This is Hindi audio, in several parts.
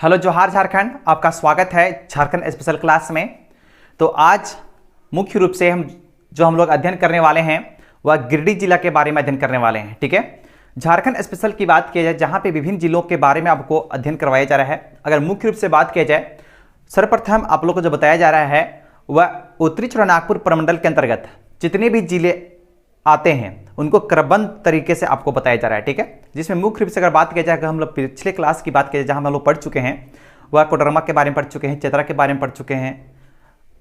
हेलो जोहार झारखंड, आपका स्वागत है झारखंड स्पेशल क्लास में। तो आज मुख्य रूप से हम लोग अध्ययन करने वाले हैं वह गिरिडीह जिला के बारे में अध्ययन करने वाले हैं। ठीक है, झारखंड स्पेशल की बात की जाए जहां पे विभिन्न जिलों के बारे में आपको अध्ययन करवाया जा रहा है। अगर मुख्य रूप से बात की जाए, सर्वप्रथम आप लोग को जो बताया जा रहा है वह उत्तरी छोटानागपुर प्रमंडल के अंतर्गत जितने भी जिले आते हैं उनको क्रमबद्ध तरीके से आपको बताया जा रहा है। ठीक है, जिसमें मुख्य रूप से अगर बात किया जाए, अगर हम लोग पिछले क्लास की बात किया जाए जहां हम लोग पढ़ चुके हैं, वह कोडरमा के बारे में पढ़ चुके हैं, चतरा के बारे में पढ़ चुके हैं,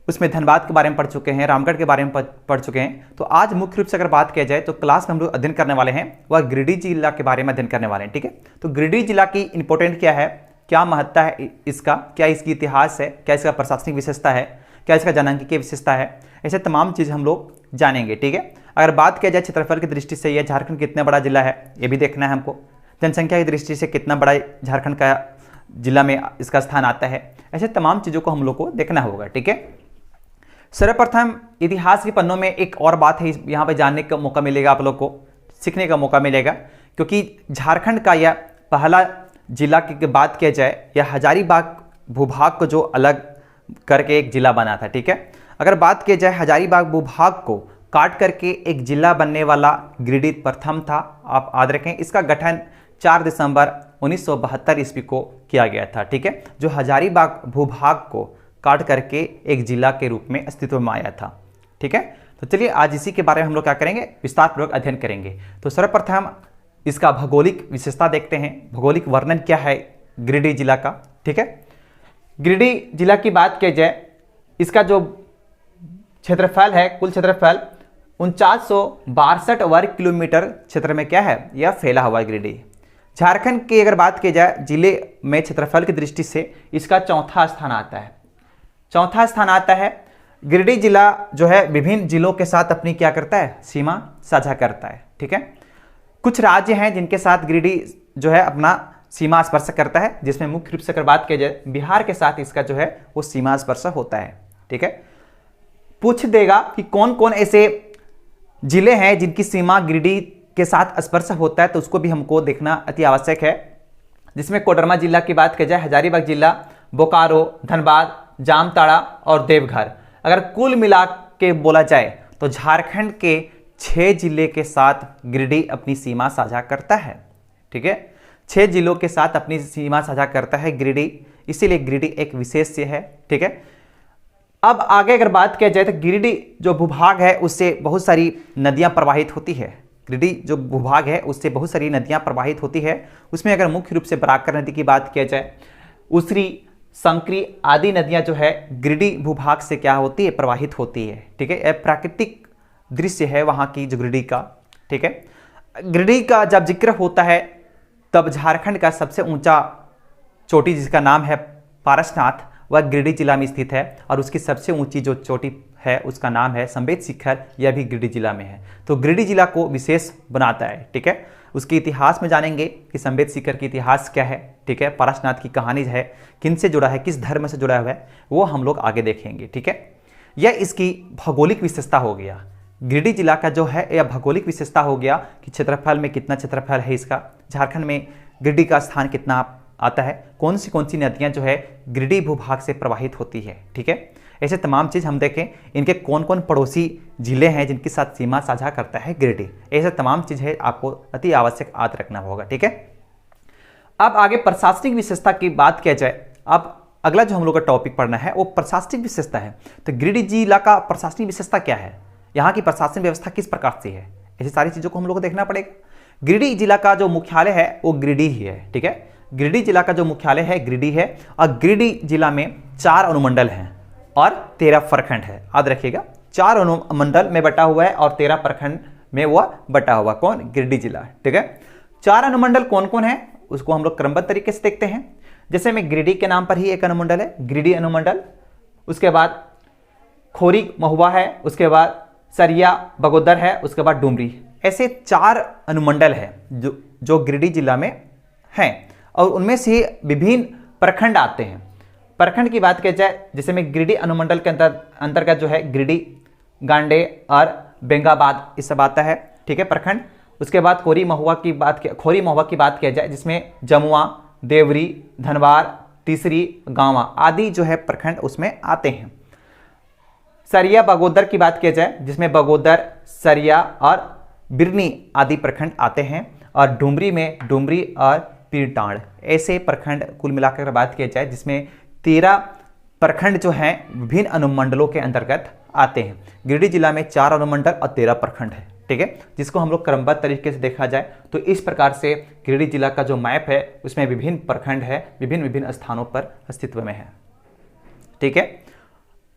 उसमें धनबाद के बारे में पढ़ चुके हैं, रामगढ़ के बारे में पढ़ चुके हैं। तो आज मुख्य रूप से अगर बात किया जाए तो क्लास में हम लोग अध्ययन करने वाले हैं वह गिरिडीह जिला के बारे में अध्ययन करने वाले हैं। ठीक है, तो गिरिडीह जिला की इंपॉर्टेंट क्या है, क्या महत्ता है इसका, क्या इसकी इतिहास है, क्या इसका प्रशासनिक विशेषता है, क्या इसका जनांकीय विशेषता है, ऐसे तमाम चीज़ हम लोग जानेंगे। ठीक है, अगर बात किया जाए क्षेत्रफल की दृष्टि से यह झारखंड कितना बड़ा जिला है ये भी देखना है हमको, जनसंख्या की दृष्टि से कितना बड़ा झारखंड का जिला में इसका स्थान आता है, ऐसे तमाम चीज़ों को हम लोग को देखना होगा। ठीक है, सर्वप्रथम इतिहास के पन्नों में एक और बात है, यहाँ पे जानने का मौका मिलेगा, आप लोग को सीखने का मौका मिलेगा, क्योंकि झारखंड का यह पहला जिला की बात किया जाए यह हजारीबाग भूभाग को जो अलग करके एक जिला बना था। ठीक है, अगर बात की जाए हजारीबाग भूभाग को काट करके एक जिला बनने वाला गिरिडीह प्रथम था। आप याद रखें, इसका गठन 4 दिसंबर 1972 ईस्वी को किया गया था। ठीक है, जो हजारीबाग भूभाग को काट करके एक जिला के रूप में अस्तित्व में आया था। ठीक है, तो चलिए आज इसी के बारे में हम लोग क्या करेंगे, विस्तार पूर्वक अध्ययन करेंगे। तो सर्वप्रथम इसका भौगोलिक विशेषता देखते हैं, भौगोलिक वर्णन क्या है गिरिडीह जिला का। ठीक है, गिरिडीह जिला की बात की जाए, इसका जो क्षेत्रफल है, कुल क्षेत्रफल 4962 वर्ग किलोमीटर क्षेत्र में क्या है, यह फैला हुआ है गिरिडीह। झारखंड की अगर बात की जाए जिले में क्षेत्रफल की दृष्टि से इसका चौथा स्थान आता है। गिरिडीह जिला जो है विभिन्न जिलों के साथ अपनी क्या करता है, सीमा साझा करता है। ठीक है, कुछ राज्य हैं जिनके साथ गिरिडीह जो है अपना सीमा स्पर्श करता है, जिसमें मुख्य रूप से अगर बात की जाए बिहार के साथ इसका जो है वो सीमा स्पर्श होता है। ठीक है, पूछ देगा कि कौन कौन ऐसे जिले हैं जिनकी सीमा गिरिडीह के साथ स्पर्श होता है, तो उसको भी हमको देखना अति आवश्यक है। जिसमें कोडरमा जिला की बात की जाए, हजारीबाग जिला, बोकारो, धनबाद, जामताड़ा और देवघर। अगर कुल मिला के बोला जाए तो झारखंड के 6 जिले के साथ गिरिडीह अपनी सीमा साझा करता है। ठीक है, 6 जिलों के साथ अपनी सीमा साझा करता है गिरिडीह, इसीलिए गिरिडीह एक विशेष है। ठीक है, अब आगे अगर बात किया जाए तो गिरिडीह जो भूभाग है उससे बहुत सारी नदियां प्रवाहित होती है। गिरिडीह जो भूभाग है उससे बहुत सारी नदियां प्रवाहित होती है। उसमें अगर मुख्य रूप से बराकर नदी की बात किया जाए, उसरी, संकरी आदि नदियां जो है गिरिडीह भूभाग से क्या होती है, प्रवाहित होती है। ठीक है, यह प्राकृतिक दृश्य है वहाँ की जो गिरिडीह का। ठीक है, गिरिडीह का जब जिक्र होता है तब झारखंड का सबसे ऊंचा चोटी जिसका नाम है पारसनाथ, वह गिरिडीह जिला में स्थित है, और उसकी सबसे ऊंची जो चोटी है उसका नाम है संवेद शिखर, यह भी गिरिडीह जिला में है। तो गिरिडीह जिला को विशेष बनाता है। ठीक है, उसके इतिहास में जानेंगे कि संवेद शिखर की इतिहास क्या है। ठीक है, पारसनाथ की कहानी है, किन से जुड़ा है, किस धर्म से जुड़ा हुआ है, वो हम लोग आगे देखेंगे। ठीक है, यह इसकी भौगोलिक विशेषता हो गया। गिरिडीह जिला का जो है यह भौगोलिक विशेषता हो गया कि क्षेत्रफल में कितना क्षेत्रफल है इसका, झारखंड में गिरिडीह का स्थान कितना आता है, कौन सी नदियां जो है गिरिडीह भूभाग से प्रवाहित होती है। ठीक है, ऐसे तमाम चीज़ हम देखें, इनके कौन कौन पड़ोसी जिले हैं जिनके साथ सीमा साझा करता है गिरिडीह, ऐसे तमाम चीज़ें आपको अति आवश्यक याद रखना होगा। ठीक है, अब आगे प्रशासनिक विशेषता की बात किया जाए, अब अगला जो हम लोग का टॉपिक पढ़ना है वो प्रशासनिक विशेषता है। तो गिरिडीह जिला का प्रशासनिक विशेषता क्या है, यहाँ की प्रशासन व्यवस्था किस प्रकार से है, ऐसी सारी चीज़ों को हम लोग को देखना पड़ेगा। गिरिडीह जिला का जो मुख्यालय है वो गिरिडीह ही है। ठीक है, गिरिडीह जिला का जो मुख्यालय है गिरिडीह है, और गिरिडीह जिला में 4 अनुमंडल हैं और 13 प्रखंड है। याद रखिएगा, 4 अनुमंडल में बटा हुआ है और 13 प्रखंड में वह बटा हुआ कौन, गिरिडीह जिला। ठीक है, 4 अनुमंडल कौन कौन है उसको हम लोग क्रमबद्ध तरीके से देखते हैं। जैसे में गिरिडीह के नाम पर ही एक अनुमंडल है, गिरिडीह अनुमंडल, उसके बाद खोरी महुआ है, उसके बाद सरिया बगोदर है, उसके बाद डुमरी, ऐसे 4 अनुमंडल है जो गिरिडीह जिला में हैं, और उनमें से विभिन्न प्रखंड आते हैं। प्रखंड की बात की जाए, जैसे में गिरिडीह अनुमंडल के अंतर्गत जो है गिरिडीह, गांडे और बेंगाबाद ये सब आता है। ठीक है, प्रखंड। उसके बाद खोरी महुआ की बात किया जाए, जिसमें जमुआ, देवरी, धनबाद, टीसरी, गांवा आदि जो है प्रखंड उसमें आते हैं। सरिया बगोदर की बात किया जाए जिसमें बगोदर, सरिया और बिरनी आदि प्रखंड आते हैं, और डुमरी में डुमरी और पीरटांड ऐसे प्रखंड कुल मिलाकर बात किया जाए जिसमें 13 प्रखंड जो हैं विभिन्न अनुमंडलों के अंतर्गत आते हैं। गिरिडीह जिला में 4 अनुमंडल और 13 प्रखंड है, ठीक है, जिसको हम लोग क्रमबद्ध तरीके से देखा जाए तो इस प्रकार से गिरिडीह जिला का जो मैप है उसमें विभिन्न प्रखंड है, विभिन्न विभिन्न स्थानों पर अस्तित्व में है, ठीक है।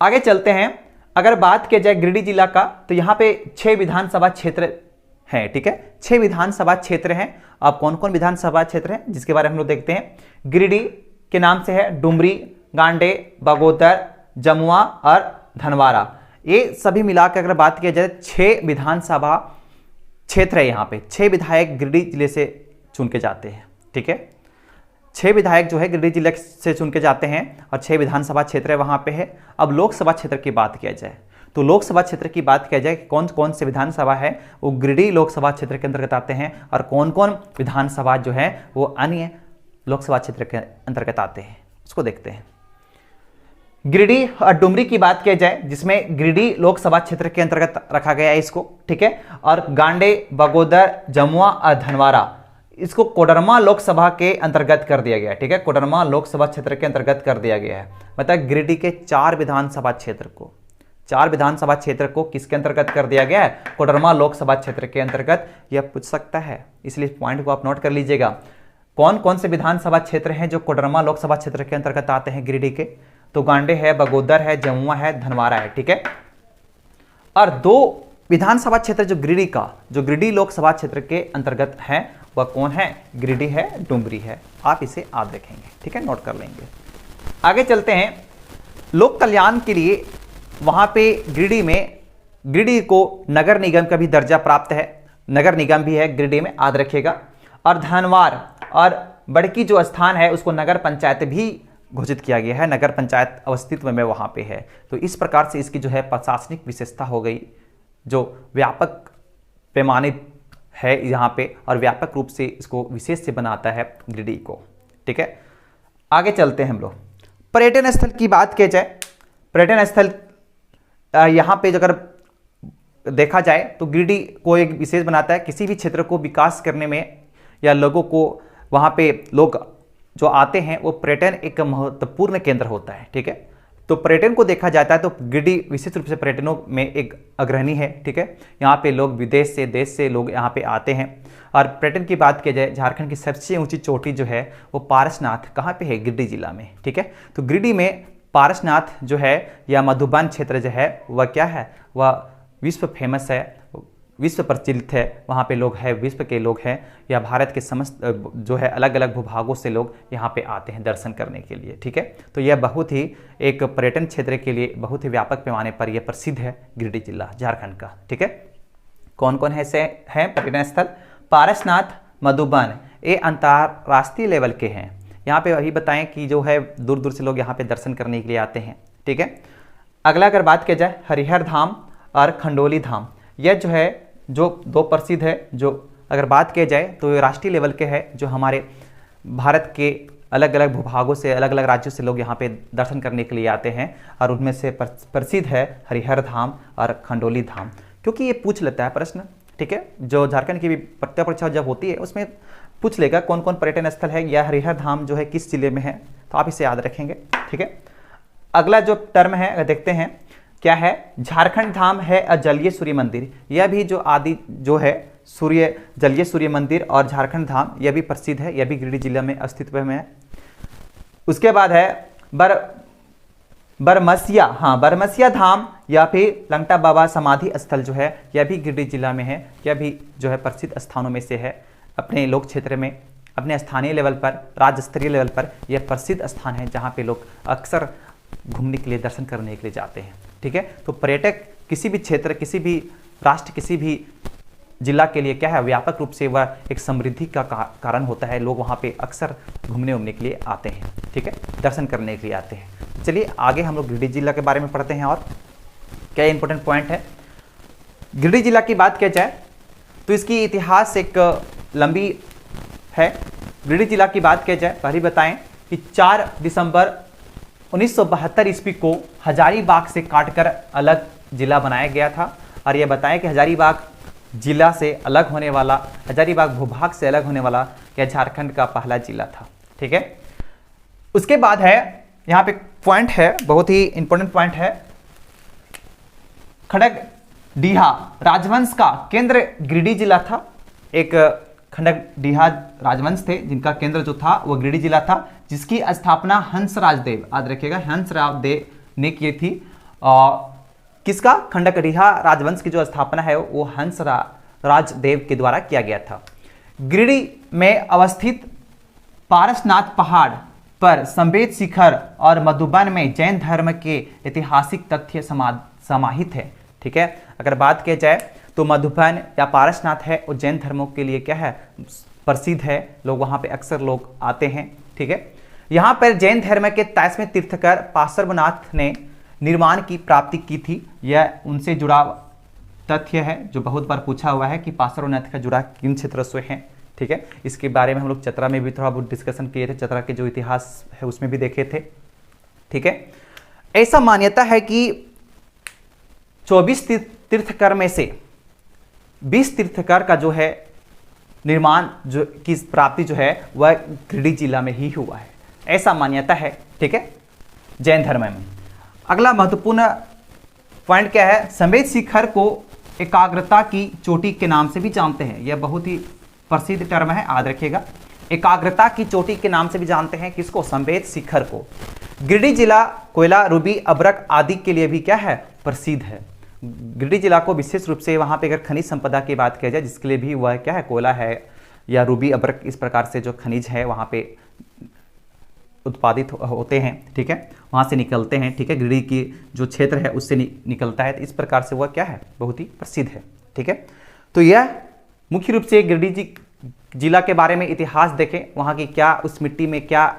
आगे चलते हैं। अगर बात की जाए गिरिडीह जिला का तो यहाँ पे 6 विधानसभा क्षेत्र हैं, ठीक है, 6 विधानसभा क्षेत्र हैं। अब कौन कौन विधानसभा क्षेत्र हैं जिसके बारे में हम लोग देखते हैं। गिरिडीह के नाम से है डुमरी, गांडे, बगोदर, जमुआ और धनवारा, ये सभी मिलाकर अगर बात की जाए 6 विधानसभा क्षेत्र है। यहाँ पे 6 विधायक गिरिडीह जिले से चुन के जाते हैं, ठीक है, 6 विधायक जो है गिरिडीह जिले से चुन के जाते हैं और 6 विधानसभा क्षेत्र है वहाँ पे है। अब लोकसभा क्षेत्र की बात किया जाए तो लोकसभा क्षेत्र की बात किया जाए कौन कौन से विधानसभा है वो गिरिडीह लोकसभा क्षेत्र के अंतर्गत आते हैं, और कौन कौन विधानसभा जो है वो अन्य लोकसभा क्षेत्र के अंतर्गत आते हैं, उसको देखते हैं। गिरिडीह और डुमरी की बात किया जाए जिसमें गिरिडीह लोकसभा क्षेत्र के अंतर्गत रखा गया है इसको, ठीक है, और गांडे, बगोदर, जमुआ और धनवारा इसको कोडरमा लोकसभा के अंतर्गत कर दिया गया है, ठीक है, कोडरमा लोकसभा क्षेत्र के अंतर्गत कर दिया गया है। मतलब गिरिडीह के 4 विधानसभा क्षेत्र को किसके अंतर्गत कर दिया गया है, कोडरमा लोकसभा क्षेत्र के अंतर्गत। यह पूछ सकता है, इसलिए पॉइंट को आप नोट कर लीजिएगा। कौन कौन से विधानसभा क्षेत्र हैं जो कोडरमा लोकसभा क्षेत्र के अंतर्गत आते हैं गिरिडीह के, तो गांडे है, बगोदर है, जमुआ है, धनवारा है, ठीक है। और 2 विधानसभा क्षेत्र जो गिरिडीह लोकसभा क्षेत्र के अंतर्गत हैं वह कौन है, गिरिडीह है, डुमरी है। आप इसे याद रखेंगे, ठीक है, नोट कर लेंगे। आगे चलते हैं। लोक कल्याण के लिए वहां पे गिरिडीह को नगर निगम का भी दर्जा प्राप्त है, नगर निगम भी है गिरिडीह में, याद रखिएगा। और धनवार और बड़की जो स्थान है उसको नगर पंचायत भी घोषित किया गया है, नगर पंचायत अस्तित्व में वहां पे है। तो इस प्रकार से इसकी जो है प्रशासनिक विशेषता हो गई जो व्यापक पैमाने है यहाँ पे, और व्यापक रूप से इसको विशेष से बनाता है गिरिडीह को, ठीक है। आगे चलते हैं हम लोग। पर्यटन स्थल की बात की जाए, पर्यटन स्थल यहाँ पे अगर देखा जाए तो गिरिडीह को एक विशेष बनाता है। किसी भी क्षेत्र को विकास करने में या लोगों को वहाँ पे लोग जो आते हैं वो पर्यटन एक महत्वपूर्ण केंद्र होता है, ठीक है। तो पर्यटन को देखा जाता है तो गिरिडीह विशेष रूप से पर्यटनों में एक अग्रणी है, ठीक है। यहाँ पे लोग विदेश से, देश से लोग यहाँ पे आते हैं। और पर्यटन की बात की जाए झारखंड की सबसे ऊंची चोटी जो है वो पारसनाथ कहाँ पे है, गिरिडीह जिला में, ठीक है। तो गिरिडीह में पारसनाथ जो है या मधुबन क्षेत्र जो है वह क्या है, वह विश्व फेमस है, विश्व प्रचलित है। वहाँ पे लोग हैं, विश्व के लोग हैं या भारत के समस्त जो है अलग अलग भूभागों से लोग यहाँ पे आते हैं दर्शन करने के लिए, ठीक है। तो यह बहुत ही एक पर्यटन क्षेत्र के लिए बहुत ही व्यापक पैमाने पर यह प्रसिद्ध है गिरिडीह जिला झारखंड का, ठीक है। कौन कौन है से हैं पर्यटन स्थल, पारसनाथ, मधुबन, ये अंतर्राष्ट्रीय लेवल के हैं। यहाँ पे वही बताएं कि जो है दूर दूर से लोग यहाँ पे दर्शन करने के लिए आते हैं, ठीक है। अगला अगर बात किया जाए हरिहर धाम और खंडोली धाम, यह जो है जो 2 प्रसिद्ध है, जो अगर बात किया जाए तो ये राष्ट्रीय लेवल के है, जो हमारे भारत के अलग अलग भूभागों से, अलग अलग राज्यों से लोग यहाँ पे दर्शन करने के लिए आते हैं। और उनमें से प्रसिद्ध है हरिहर धाम और खंडोली धाम, क्योंकि ये पूछ लेता है प्रश्न, ठीक है। जो झारखंड की भी प्रत्यक्ष परीक्षा जब होती है उसमें पूछ लेगा कौन कौन पर्यटन स्थल है या हरिहर धाम जो है किस जिले में है, तो आप इसे याद रखेंगे, ठीक है। अगला जो टर्म है देखते हैं क्या है, झारखंड धाम है जलीय सूर्य मंदिर। यह भी जो आदि जो है जलीय सूर्य मंदिर और झारखंड धाम यह भी प्रसिद्ध है, यह भी गिरिडीह जिले में अस्तित्व में है। उसके बाद है बरमसिया धाम या फिर लंगटा बाबा समाधि स्थल जो है यह भी गिरिडीह जिला में है। यह भी जो है प्रसिद्ध स्थानों में से है। अपने लोक क्षेत्र में, अपने स्थानीय लेवल पर, राज्य स्तरीय लेवल पर यह प्रसिद्ध स्थान है जहाँ पे लोग अक्सर घूमने के लिए, दर्शन करने के लिए जाते हैं, ठीक है। तो पर्यटक किसी भी क्षेत्र, किसी भी राष्ट्र, किसी भी जिला के लिए क्या है, व्यापक रूप से वह एक समृद्धि का कारण होता है। लोग वहाँ पे अक्सर घूमने के लिए आते हैं, ठीक है, दर्शन करने के लिए आते हैं। चलिए आगे हम लोग गिरिडीह जिला के बारे में पढ़ते हैं और क्या इंपॉर्टेंट पॉइंट है। गिरिडीह जिला की बात किया जाए तो इसकी इतिहास एक लंबी है। गिरिडीह जिला की बात किया जाए, पहले बताएं कि 4 दिसंबर 1972 ईस्वी को हजारीबाग से काटकर अलग जिला बनाया गया था। और यह बताएं कि हजारीबाग जिला से अलग होने वाला, हजारीबाग भूभाग से अलग होने वाला यह झारखंड का पहला जिला था। ठीक है, उसके बाद है यहाँ पे पॉइंट है, बहुत ही इंपॉर्टेंट पॉइंट है, खड़गडीहा राजवंश का केंद्र गिरिडीह जिला था। एक खड़गडीहा राजवंश थे जिनका केंद्र जो था वो गिरिडीह जिला था, जिसकी स्थापना हंसराज देव, याद रखिएगा, हंसराज देव ने की थी। किसका? खड़गडीहा राजवंश की जो स्थापना है वो हंसराज देव के द्वारा किया गया था। गिरिडीह में अवस्थित पारसनाथ पहाड़ पर संवेद शिखर और मधुबन में जैन धर्म के ऐतिहासिक तथ्य समाहित है। ठीक है, अगर बात की जाए तो मधुबन या पारसनाथ है वो जैन धर्मों के लिए क्या है? प्रसिद्ध है, लोग वहां पे अक्सर लोग आते हैं। ठीक है, यहाँ पर जैन धर्म के 23वें तीर्थकर पार्श्वनाथ ने निर्माण की प्राप्ति की थी। यह उनसे जुड़ा तथ्य है जो बहुत बार पूछा हुआ है कि पार्श्वनाथ का जुड़ा किन क्षेत्र से है। ठीक है, इसके बारे में हम लोग चतरा में भी थोड़ा बहुत डिस्कशन किए थे, चतरा के जो इतिहास है उसमें भी देखे थे। ठीक है, ऐसा मान्यता है कि 24 तीर्थकर में से 20 तीर्थकर का जो है निर्माण जो की प्राप्ति जो है वह गिरिडीह जिला में ही हुआ है, ऐसा मान्यता है। ठीक है, जैन धर्म में। अगला महत्वपूर्ण पॉइंट क्या है? संवेद शिखर को एकाग्रता की चोटी के नाम से भी जानते हैं। यह बहुत ही प्रसिद्ध टर्म है, याद रखिएगा। एकाग्रता की चोटी के नाम से भी जानते हैं किसको? संवेद शिखर को। गिरिडीह जिला कोयला, रूबी, अभ्रक आदि के लिए भी क्या है? प्रसिद्ध है। गिरिडीह जिला को विशेष रूप से वहां पे अगर खनिज संपदा की बात की जाए, जिसके लिए भी वह क्या है? कोयला है या रूबी, अभ्रक, इस प्रकार से जो खनिज है वहां पे उत्पादित होते हैं। ठीक है, वहां से निकलते हैं। ठीक है, गिरिडीह की जो क्षेत्र है उससे निकलता है, तो इस प्रकार से वह क्या है? बहुत ही प्रसिद्ध है। ठीक है, तो यह मुख्य रूप से गिरिडीह जिला के बारे में इतिहास देखें, वहाँ की क्या, उस मिट्टी में क्या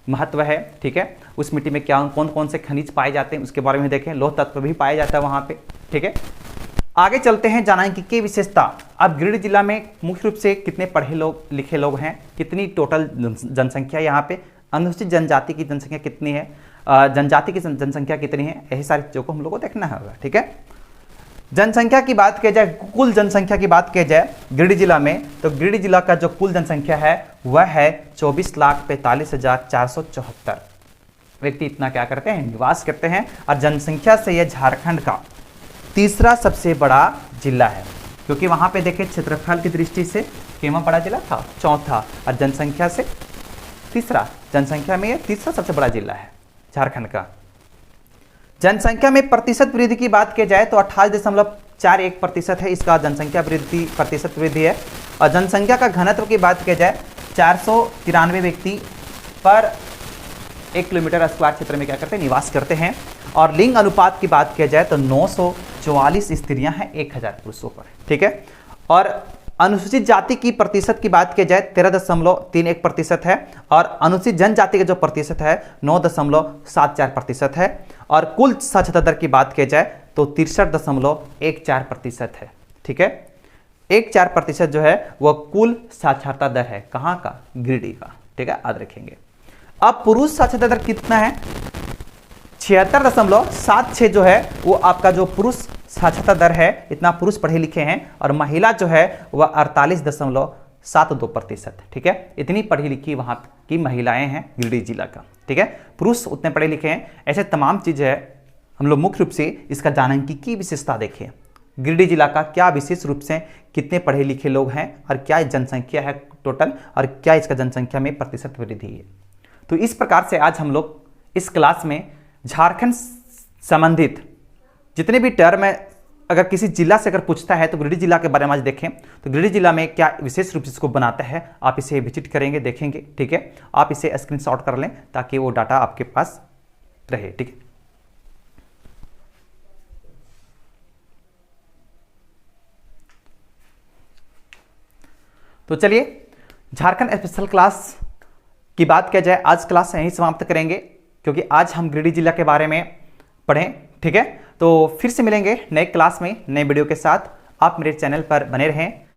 महत्व है। ठीक है, उस मिट्टी में क्या कौन कौन से खनिज पाए जाते हैं उसके बारे में देखें। लौह तत्व भी पाया जाता है वहाँ पे। ठीक है, आगे चलते हैं, जानेंगे कि विशेषता। अब गिरिडीह जिला में मुख्य रूप से कितने पढ़े लोग लिखे लोग हैं, कितनी टोटल जनसंख्या यहाँ पे, अनुसूचित जनजाति की जनसंख्या कितनी है, जनजाति की जनसंख्या कितनी है, यही सारी चीज़ों को हम लोग को देखना होगा। ठीक है, जनसंख्या की बात की जाए, कुल जनसंख्या की बात की जाए गिरिडीह जिला में, तो गिरिडीह जिला का जो कुल जनसंख्या है वह है 24,45,474 व्यक्ति इतना क्या करते हैं? निवास करते हैं। और जनसंख्या से यह झारखंड का तीसरा सबसे बड़ा जिला है, क्योंकि वहां पे देखें क्षेत्रफल की दृष्टि से केमा बड़ा जिला था? चौथा। और जनसंख्या से तीसरा, जनसंख्या में यह तीसरा सबसे बड़ा जिला है झारखंड का। जनसंख्या में प्रतिशत वृद्धि की बात की जाए तो 28.41% है इसका जनसंख्या वृद्धि, प्रतिशत वृद्धि है। और जनसंख्या का घनत्व की बात की जाए 493 व्यक्ति पर 1 किलोमीटर स्क्वायर क्षेत्र में क्या करते हैं? निवास करते हैं। और लिंग अनुपात की बात की जाए तो 944 स्त्रियां हैं 1000 पुरुषों पर। ठीक है, और अनुसूचित जाति की प्रतिशत की बात की जाए 13.31% है। और अनुसूचित जनजाति का जो प्रतिशत है 9.74% है। और कुल साक्षरता दर की बात की जाए तो 63.14% है। ठीक है, 14% जो है वह कुल साक्षरता दर है, कहाँ का? गिरिडीह का। ठीक है, याद रखेंगे। अब पुरुष साक्षरता दर कितना है? 76.76 जो है वो आपका जो पुरुष साक्षरता दर है, इतना पुरुष पढ़े लिखे हैं। और महिला जो है वह 48.72%। ठीक है, इतनी पढ़ी लिखी वहां की महिलाएं हैं गिरिडीह जिला का। ठीक है, पुरुष उतने पढ़े लिखे हैं। ऐसे तमाम चीजें हम लोग मुख्य रूप से इसका जानेंगे की विशेषता देखें। गिरिडीह जिला का क्या विशेष रूप से कितने पढ़े लिखे लोग हैं और क्या जनसंख्या है टोटल, और क्या इसका जनसंख्या में प्रतिशत वृद्धि है। तो इस प्रकार से आज हम लोग इस क्लास में झारखंड संबंधित जितने भी टर्म है, अगर किसी जिला से अगर पूछता है तो गिरिडीह जिला के बारे में आज देखें। तो गिरिडीह जिला में क्या विशेष रूप से इसको बनाता है, आप इसे विजिट करेंगे, देखेंगे। ठीक है, आप इसे स्क्रीनशॉट कर लें ताकि वो डाटा आपके पास रहे। ठीक है, तो चलिए झारखंड स्पेशल क्लास की बात किया जाए, आज क्लास यहीं समाप्त करेंगे, क्योंकि आज हम गिरिडीह जिला के बारे में पढ़ें। ठीक है, तो फिर से मिलेंगे नए क्लास में नए वीडियो के साथ। आप मेरे चैनल पर बने रहें।